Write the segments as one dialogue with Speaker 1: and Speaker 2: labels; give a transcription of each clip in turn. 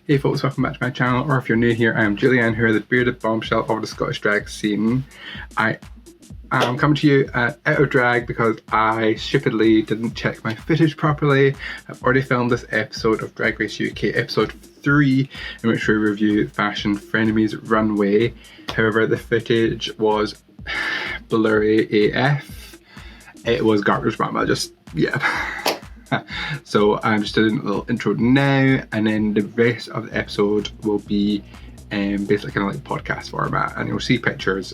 Speaker 1: Hey folks, welcome back to my channel, or if you're new here, I am Julianne Hoore, the bearded bombshell of the Scottish drag scene. I am coming to you out of drag because I stupidly didn't check my footage properly. I've already filmed this episode of Drag Race UK, episode 3, in which we review Fashion Frenemies Runway. However, the footage was blurry AF. It was garbage mama, yeah. So I'm just doing a little intro now, and then the rest of the episode will be basically kind of like podcast format, and you'll see pictures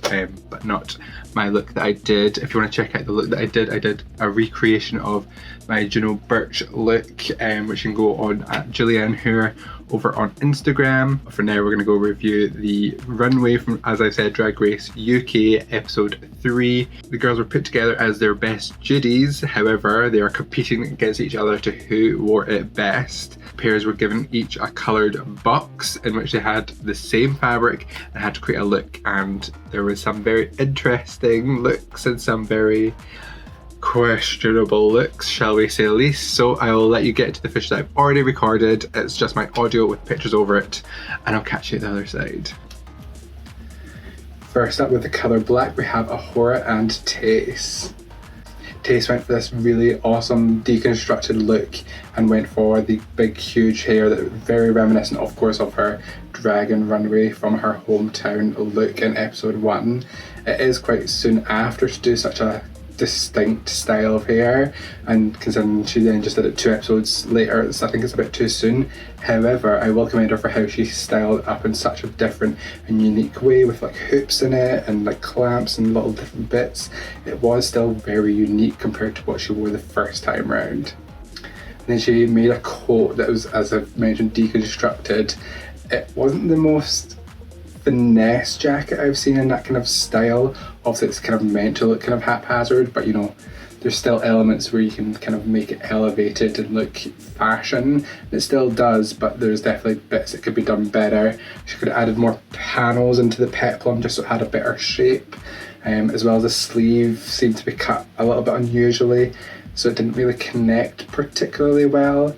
Speaker 1: but not my look that I did. If you want to check out the look that I did a recreation of my Juno Birch look, which you can go on at Julianne Hoore over on Instagram. For now, we're going to go review the runway from, as I said, Drag Race UK episode 3. The girls were put together as their best Judys, however they are competing against each other to who wore it best. Pairs were given each a coloured box in which they had the same fabric and had to create a look, and there was some very interesting looks and some very questionable looks, shall we say the least. So I will let you get to the footage that I've already recorded. It's just my audio with pictures over it, and I'll catch you at the other side. First up with the colour black, we have Ahora and Tace. Tace went for this really awesome deconstructed look and went for the big huge hair that was very reminiscent, of course, of her dragon runway from her hometown look in episode 1. It is quite soon after to do such a distinct style of hair, and considering she then just did it 2 episodes later, so I think it's a bit too soon. However, I will commend her for how she styled it up in such a different and unique way, with like hoops in it and like clamps and little different bits. It was still very unique compared to what she wore the first time round. And then she made a coat that was, as I've mentioned, deconstructed. It wasn't the most finesse jacket I've seen in that kind of style. Obviously it's kind of meant to look kind of haphazard, but you know, there's still elements where you can kind of make it elevated and look fashion. It still does, but there's definitely bits that could be done better. She could have added more panels into the peplum just so it had a better shape, as well as the sleeve seemed to be cut a little bit unusually, so it didn't really connect particularly well.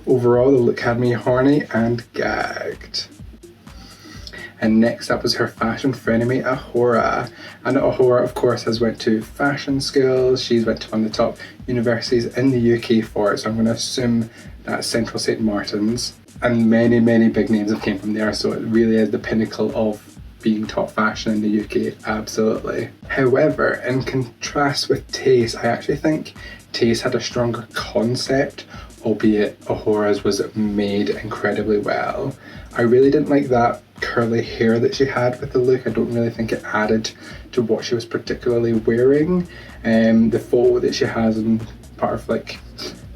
Speaker 1: Overall, the look had me horny and gagged. And next up was her fashion frenemy, Ahora. And Ahora, of course, has went to fashion schools. She's went to one of the top universities in the UK for it, so I'm going to assume that's Central St Martin's. And many, many big names have came from there, so it really is the pinnacle of being top fashion in the UK, absolutely. However, in contrast with Tace, I actually think Tace had a stronger concept, albeit Ahora's was made incredibly well. I really didn't like that curly hair that she had with the look. I don't really think it added to what she was particularly wearing. The photo that she has in part of like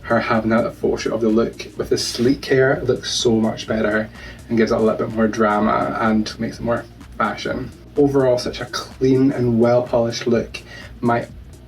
Speaker 1: her having that photo shoot of the look with the sleek hair, it looks so much better and gives it a little bit more drama and makes it more fashion. Overall, such a clean and well polished look. My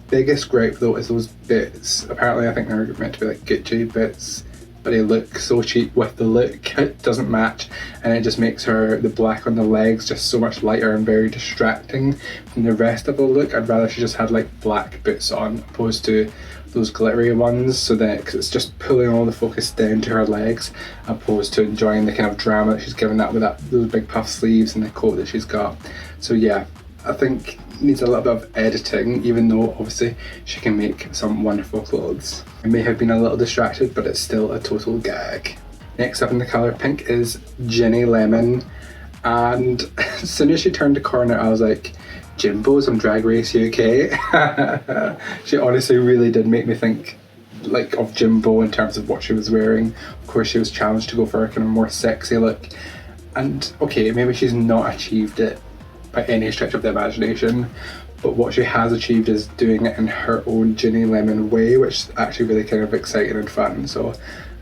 Speaker 1: biggest gripe though is those bits. Apparently I think they're meant to be like Gucci bits, but they look so cheap with the look. It doesn't match, and it just makes the black on the legs just so much lighter and very distracting from the rest of the look. I'd rather she just had like black boots on opposed to those glittery ones, so that, cause it's just pulling all the focus down to her legs opposed to enjoying the kind of drama that she's given that with those big puff sleeves and the coat that she's got. So yeah, I think needs a little bit of editing, even though obviously she can make some wonderful clothes. I may have been a little distracted, but it's still a total gag. Next up in the colour pink is Jenny Lemon, and as soon as she turned the corner I was like, Jimbo's on Drag Race UK. She honestly really did make me think like of Jimbo in terms of what she was wearing. Of course she was challenged to go for a kind of more sexy look, and okay, maybe she's not achieved it by any stretch of the imagination, but what she has achieved is doing it in her own Jenny Lemon way, which is actually really kind of exciting and fun, so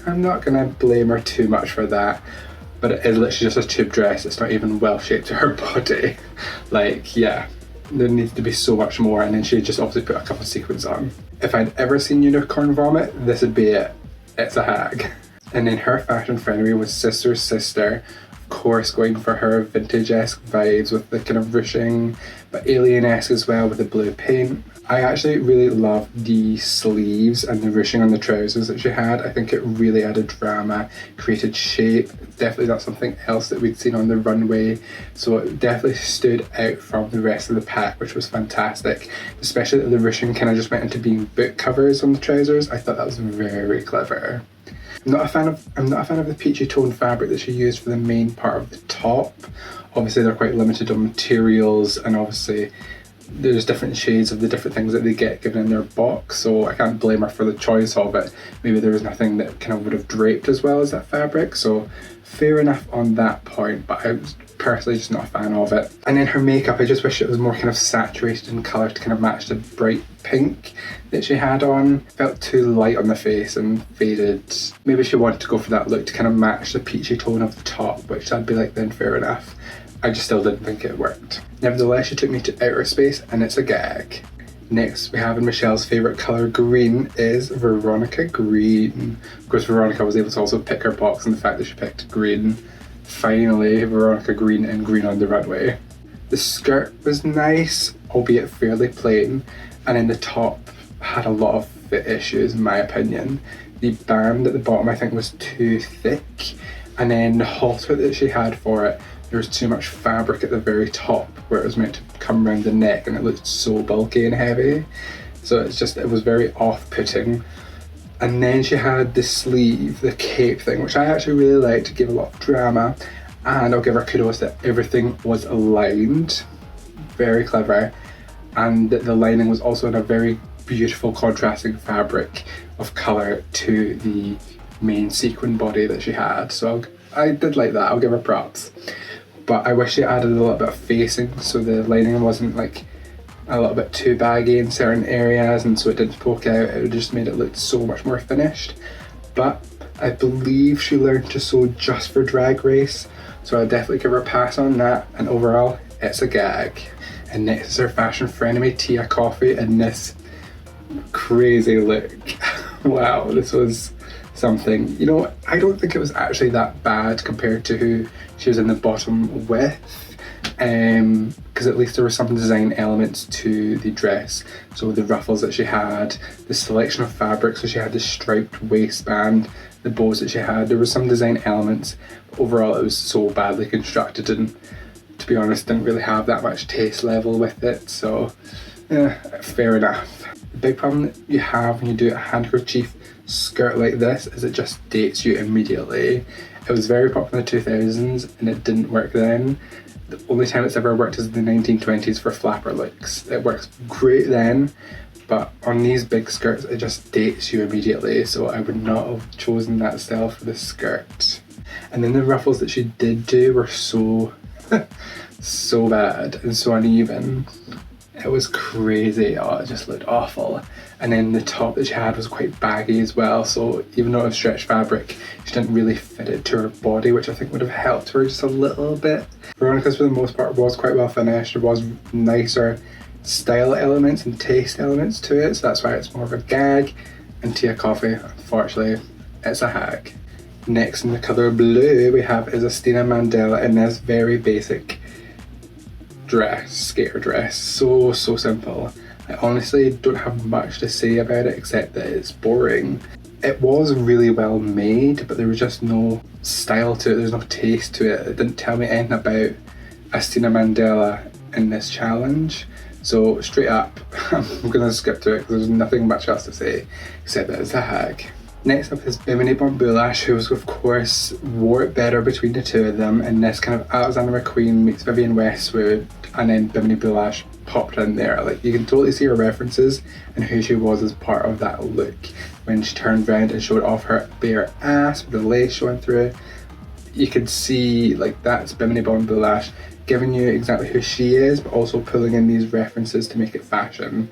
Speaker 1: I'm not gonna blame her too much for that. But it is literally just a tube dress, it's not even well shaped to her body. Like, yeah, there needs to be so much more, and then she just obviously put a couple of sequins on. If I'd ever seen unicorn vomit, this would be it. It's a hag. And then her fashion frenemy was Sister's Sister, course going for her vintage-esque vibes with the kind of ruching, but alien-esque as well with the blue paint. I actually really love the sleeves and the ruching on the trousers that she had. I think it really added drama, created shape. Definitely not something else that we'd seen on the runway. So it definitely stood out from the rest of the pack, which was fantastic. Especially that the ruching kind of just went into being book covers on the trousers. I thought that was very clever. I'm not a fan of the peachy tone fabric that she used for the main part of the top. Obviously they're quite limited on materials, and obviously there's different shades of the different things that they get given in their box, so I can't blame her for the choice of it. Maybe there was nothing that kind of would have draped as well as that fabric, so fair enough on that point, but I was personally just not a fan of it. And then her makeup, I just wish it was more kind of saturated in colour to kind of match the bright pink that she had on. Felt too light on the face and faded. Maybe she wanted to go for that look to kind of match the peachy tone of the top, which I'd be like, then fair enough. I just still didn't think it worked. Nevertheless, she took me to outer space, and it's a gag. Next, we have in Michelle's favourite colour, green, is Veronica Green. Of course, Veronica was able to also pick her box, and the fact that she picked green. Finally, Veronica Green and green on the runway. The skirt was nice, albeit fairly plain, and then the top had a lot of fit issues in my opinion. The band at the bottom I think was too thick, and then the halter that she had for it, there was too much fabric at the very top where it was meant to come around the neck, and it looked so bulky and heavy. So it was very off-putting. And then she had the sleeve, the cape thing, which I actually really liked, to give a lot of drama. And I'll give her kudos that everything was aligned. Very clever. And that the lining was also in a very beautiful contrasting fabric of colour to the main sequin body that she had. So I did like that, I'll give her props. But I wish she added a little bit of facing so the lining wasn't like a little bit too baggy in certain areas, and so it didn't poke out. It just made it look so much more finished. But I believe she learned to sew just for Drag Race, so I'll definitely give her a pass on that, and overall it's a gag. And next is her fashion frenemy Tia Coffee in this crazy look. Wow, this was something. You know, I don't think it was actually that bad compared to who she was in the bottom with, because at least there were some design elements to the dress. So the ruffles that she had, the selection of fabric, so she had the striped waistband, the bows that she had, there were some design elements. Overall it was so badly constructed, and to be honest didn't really have that much taste level with it, so fair enough. The big problem that you have when you do a handkerchief skirt like this is it just dates you immediately. It was very popular in the 2000s and it didn't work then. The only time it's ever worked is in the 1920s for flapper looks. It works great then, but on these big skirts it just dates you immediately, so I would not have chosen that style for the skirt. And then the ruffles that she did do were so so bad and so uneven. It was crazy. Oh, it just looked awful. And then the top that she had was quite baggy as well, so even though it was stretched fabric, she didn't really fit it to her body, which I think would have helped her just a little bit. Veronica's for the most part was quite well finished. There was nicer style elements and taste elements to it, so that's why it's more of a gag. And Tia Coffee, unfortunately, it's a hag. Next in the colour blue we have is Elena Mandela in this very basic dress, skater dress. So simple. I honestly don't have much to say about it except that it's boring. It was really well made, but there was just no style to it, there's no taste to it. It didn't tell me anything about Elena Mandela in this challenge. So straight up, I'm gonna skip to it because there's nothing much else to say except that it's a hag. Next up is Bimini Blast, who was of course wore it better between the two of them, and this kind of Alexander McQueen meets Vivienne Westwood, and then Bimini Blast popped in there. Like, you can totally see her references and who she was as part of that look. When she turned around and showed off her bare ass with the lace showing through it, you could see like that's Bimini Blast giving you exactly who she is, but also pulling in these references to make it fashion.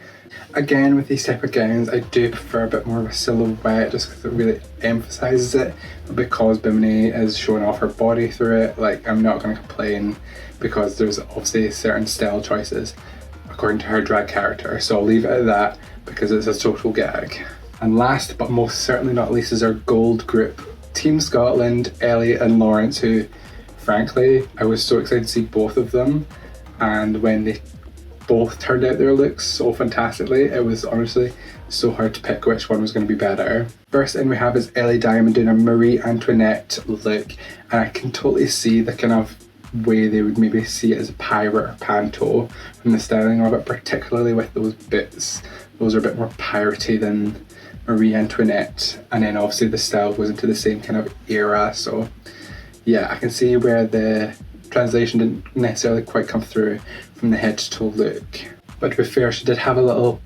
Speaker 1: Again, with these type of gowns, I do prefer a bit more of a silhouette just because it really emphasises it, but because Bimini is showing off her body through it, like, I'm not going to complain because there's obviously certain style choices according to her drag character, so I'll leave it at that because it's a total gag. And last but most certainly not least is our gold group, Team Scotland, Ellie and Lawrence, who frankly I was so excited to see both of them, and when they both turned out their looks so fantastically. It was honestly so hard to pick which one was going to be better. First in we have is Ellie Diamond doing a Marie Antoinette look, and I can totally see the kind of way they would maybe see it as a pirate or panto from the styling of it, particularly with those bits. Those are a bit more piratey than Marie Antoinette, and then obviously the style goes into the same kind of era, so yeah, I can see where the translation didn't necessarily quite come through from the head to toe look. But to be fair, she did have a little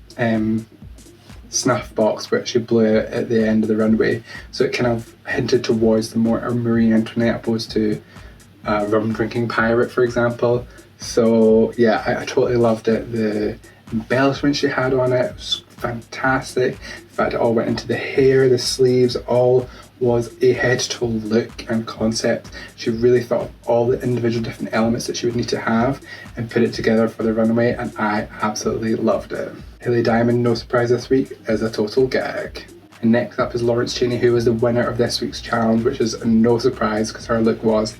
Speaker 1: snuff box which she blew out at the end of the runway, so it kind of hinted towards the more Marie Antoinette opposed to rum drinking pirate, for example. So yeah, I totally loved it. The embellishment she had on it was fantastic. The fact it all went into the hair, the sleeves, all was a head to toe look and concept. She really thought of all the individual different elements that she would need to have and put it together for the runway, and I absolutely loved it. Ellie Diamond, no surprise this week, is a total gag. And next up is Chaney, who was the winner of this week's challenge, which is no surprise because her look was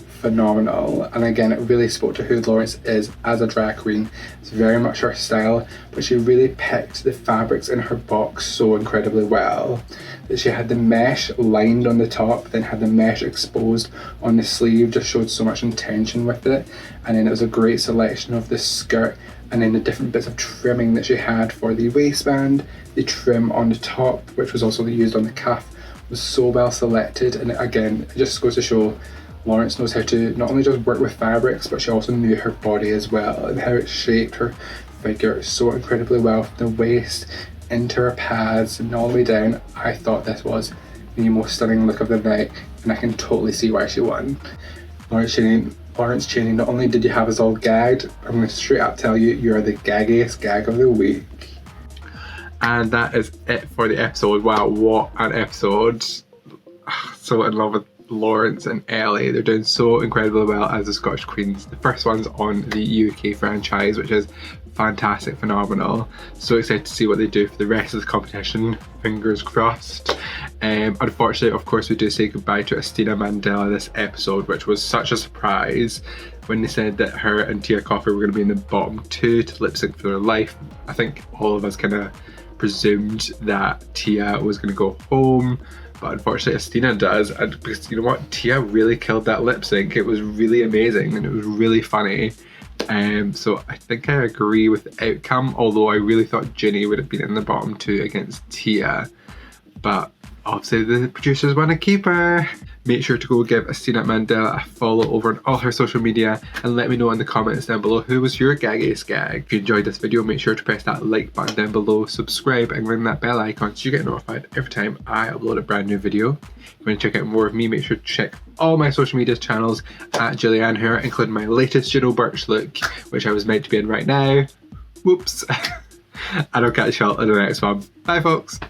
Speaker 1: phenomenal, and again it really spoke to who Lawrence is as a drag queen. It's very much her style, but she really picked the fabrics in her box so incredibly well. That she had the mesh lined on the top, then had the mesh exposed on the sleeve, just showed so much intention with it, and then it was a great selection of the skirt and then the different bits of trimming that she had for the waistband. The trim on the top, which was also used on the cuff, was so well selected, and again it just goes to show Lawrence knows how to not only just work with fabrics, but she also knew her body as well and how it shaped her figure so incredibly well from the waist into her pads and all the way down. I thought this was the most stunning look of the night, and I can totally see why she won. Lawrence Chaney, not only did you have us all gagged, I'm going to straight up tell you, you're the gaggiest gag of the week.
Speaker 2: And that is it for the episode. Wow, what an episode. So in love with Lawrence and Ellie. They're doing so incredibly well as the Scottish Queens. The first one's on the UK franchise, which is fantastic, phenomenal. So excited to see what they do for the rest of the competition. Fingers crossed. Unfortunately, of course, we do say goodbye to Elena Mandela this episode, which was such a surprise when they said that her and Tia Coffee were going to be in the bottom two to lip sync for their life. I think all of us kind of presumed that Tia was going to go home, but unfortunately Estina does, and because you know what, Tia really killed that lip sync. It was really amazing and it was really funny. So I think I agree with the outcome, although I really thought Ginny would have been in the bottom two against Tia, but obviously the producers want to keep her. Make sure to go give Estina Mandela a follow over on all her social media and let me know in the comments down below who was your gaggiest gag. If you enjoyed this video, make sure to press that like button down below, subscribe and ring that bell icon so you get notified every time I upload a brand new video. If you want to check out more of me, make sure to check all my social media channels at Julianne Hoore, including my latest Juno Birch look, which I was meant to be in right now. Whoops. And I'll catch y'all in the next one. Bye folks.